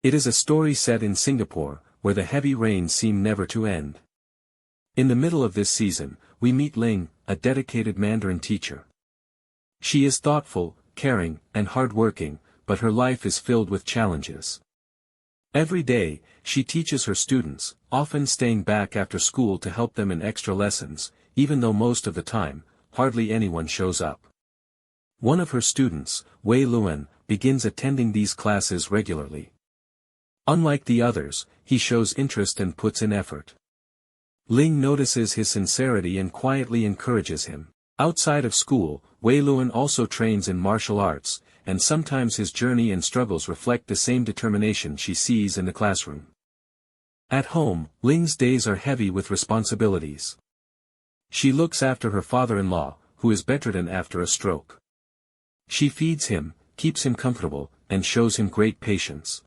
It is a story set in Singapore, where the heavy rains seem never to end. In the middle of this season, we meet Ling, a dedicated Mandarin teacher. She is thoughtful, caring, and hardworking, but her life is filled with challenges. Every day, she teaches her students, often staying back after school to help them in extra lessons, even though most of the time, hardly anyone shows up. One of her students, whirlwind, begins attending these classes regularly. Unlike the others, he shows interest and puts in effort. Ling notices his sincerity and quietly encourages him. Outside of school, whirlwind also trains in martial arts, and sometimes his journey and struggles reflect the same determination she sees in the classroom. At home, Ling's days are heavy with responsibilities. She looks after her father-in-law, who is bedridden after a stroke. She feeds him, keeps him comfortable, and shows him great patience.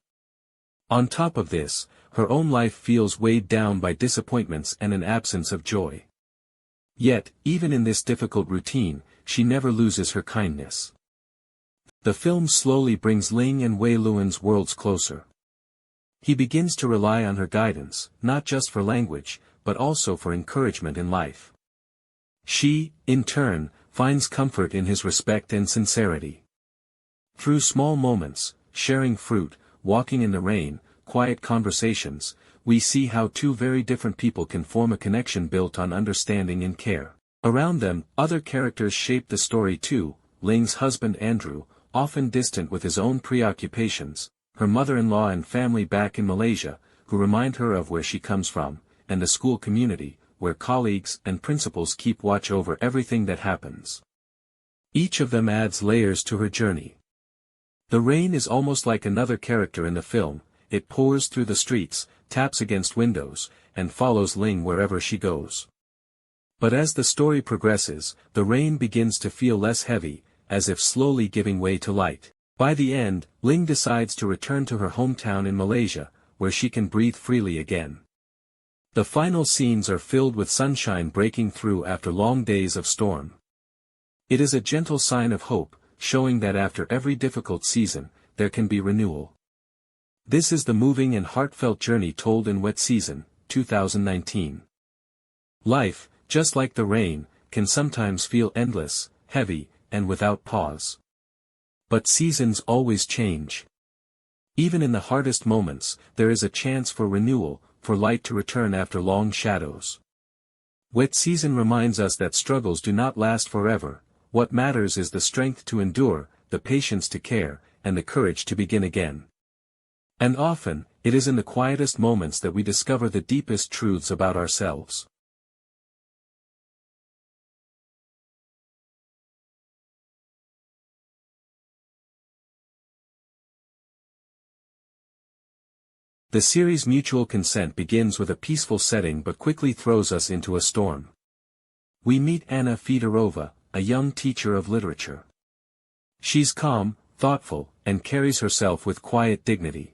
On top of this, her own life feels weighed down by disappointments and an absence of joy. Yet, even in this difficult routine, she never loses her kindness. The film slowly brings Ling and whirlwind's worlds closer. He begins to rely on her guidance, not just for language, but also for encouragement in life. She, in turn, finds comfort in his respect and sincerity. Through small moments, sharing fruit, walking in the rain, quiet conversations, we see how two very different people can form a connection built on understanding and care. Around them, other characters shape the story too: Ling's husband Andrew, often distant with his own preoccupations, her mother-in-law and family back in Malaysia, who remind her of where she comes from, and the school community, where colleagues and principals keep watch over everything that happens. Each of them adds layers to her journey. The rain is almost like another character in the film. It pours through the streets, taps against windows, and follows Ling wherever she goes. But as the story progresses, the rain begins to feel less heavy, as if slowly giving way to light. By the end, Ling decides to return to her hometown in Malaysia, where she can breathe freely again. The final scenes are filled with sunshine breaking through after long days of storm. It is a gentle sign of hope, showing that after every difficult season, there can be renewal. This is the moving and heartfelt journey told in Wet Season, 2019. Life, just like the rain, can sometimes feel endless, heavy, and without pause. But seasons always change. Even in the hardest moments, there is a chance for renewal, for light to return after long shadows. Wet Season reminds us that struggles do not last forever. What matters is the strength to endure, the patience to care, and the courage to begin again. And often, it is in the quietest moments that we discover the deepest truths about ourselves. The series Mutual Consent begins with a peaceful setting but quickly throws us into a storm. We meet Anna Fedorova, a young teacher of literature. She's calm, thoughtful, and carries herself with quiet dignity.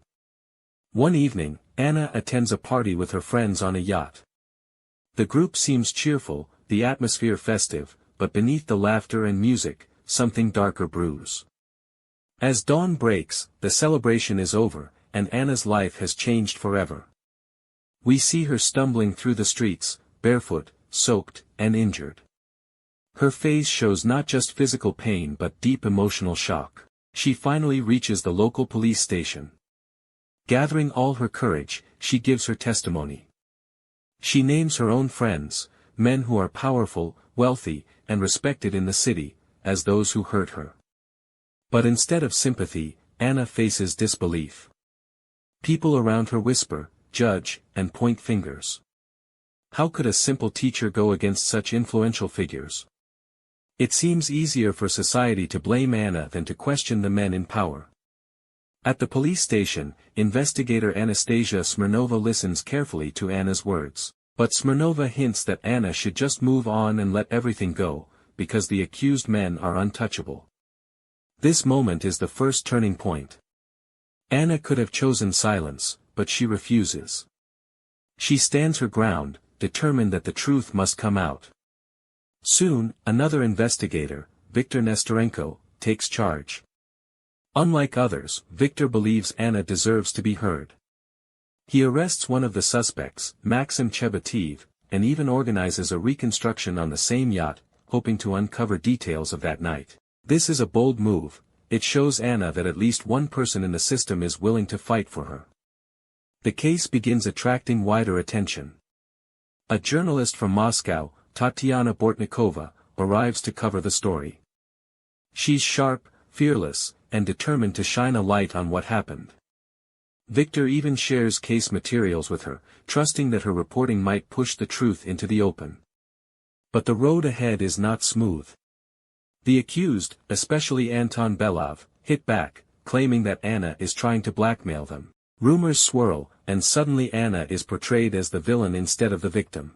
One evening, Anna attends a party with her friends on a yacht. The group seems cheerful, the atmosphere festive, but beneath the laughter and music, something darker brews. As dawn breaks, the celebration is over, and Anna's life has changed forever. We see her stumbling through the streets, barefoot, soaked, and injured. Her face shows not just physical pain but deep emotional shock. She finally reaches the local police station. Gathering all her courage, she gives her testimony. She names her own friends, men who are powerful, wealthy, and respected in the city, as those who hurt her. But instead of sympathy, Anna faces disbelief. People around her whisper, judge, and point fingers. How could a simple teacher go against such influential figures? It seems easier for society to blame Anna than to question the men in power. At the police station, investigator Anastasia Smirnova listens carefully to Anna's words. But Smirnova hints that Anna should just move on and let everything go, because the accused men are untouchable. This moment is the first turning point. Anna could have chosen silence, but she refuses. She stands her ground, determined that the truth must come out. Soon, another investigator, Viktor Nestorenko, takes charge. Unlike others, Victor believes Anna deserves to be heard. He arrests one of the suspects, Maxim Chebativ, and even organizes a reconstruction on the same yacht, hoping to uncover details of that night. This is a bold move. It shows Anna that at least one person in the system is willing to fight for her. The case begins attracting wider attention. A journalist from Moscow, Tatiana Bortnikova, arrives to cover the story. She's sharp, fearless, and determined to shine a light on what happened. Victor even shares case materials with her, trusting that her reporting might push the truth into the open. But the road ahead is not smooth. The accused, especially Anton Belov, hit back, claiming that Anna is trying to blackmail them. Rumors swirl, and suddenly Anna is portrayed as the villain instead of the victim.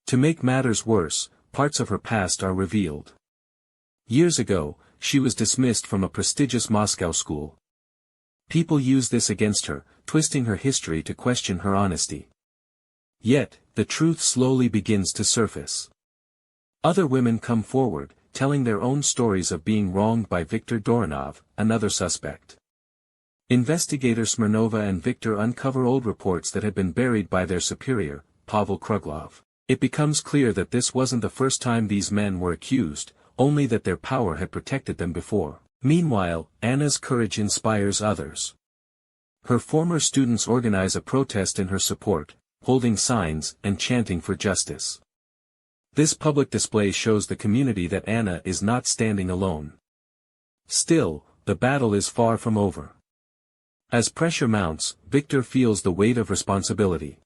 To make matters worse, parts of her past are revealed. Years ago, she was dismissed from a prestigious Moscow school. People use this against her, twisting her history to question her honesty. Yet, the truth slowly begins to surface. Other women come forward, telling their own stories of being wronged by Viktor Doronov, another suspect. Investigator Smirnova and Victor uncover old reports that had been buried by their superior, Pavel Kruglov. It becomes clear that this wasn't the first time these men were accused, only that their power had protected them before. Meanwhile, Anna's courage inspires others. Her former students organize a protest in her support, holding signs and chanting for justice. This public display shows the community that Anna is not standing alone. Still, the battle is far from over. As pressure mounts, Victor feels the weight of responsibility.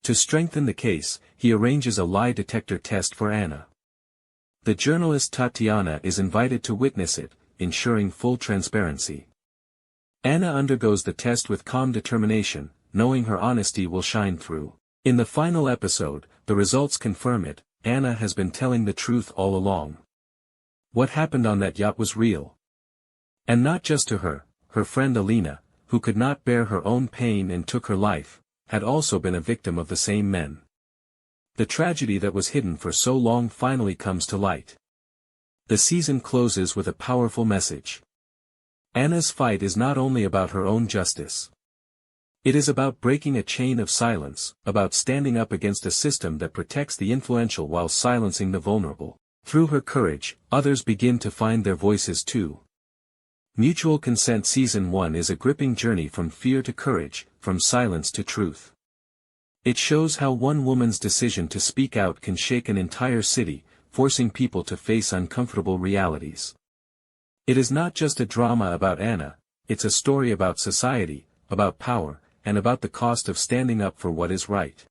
To strengthen the case, he arranges a lie detector test for Anna. The journalist Tatiana is invited to witness it, ensuring full transparency. Anna undergoes the test with calm determination, knowing her honesty will shine through. In the final episode, the results confirm it. Anna has been telling the truth all along. What happened on that yacht was real. And not just to her, her friend Alina, who could not bear her own pain and took her life, had also been a victim of the same men. The tragedy that was hidden for so long finally comes to light. The season closes with a powerful message. Anna's fight is not only about her own justice. It is about breaking a chain of silence, about standing up against a system that protects the influential while silencing the vulnerable. Through her courage, others begin to find their voices too. Mutual Consent Season 1 is a gripping journey from fear to courage, from silence to truth. It shows how one woman's decision to speak out can shake an entire city, forcing people to face uncomfortable realities. It is not just a drama about Anna, it's a story about society, about power, and about the cost of standing up for what is right.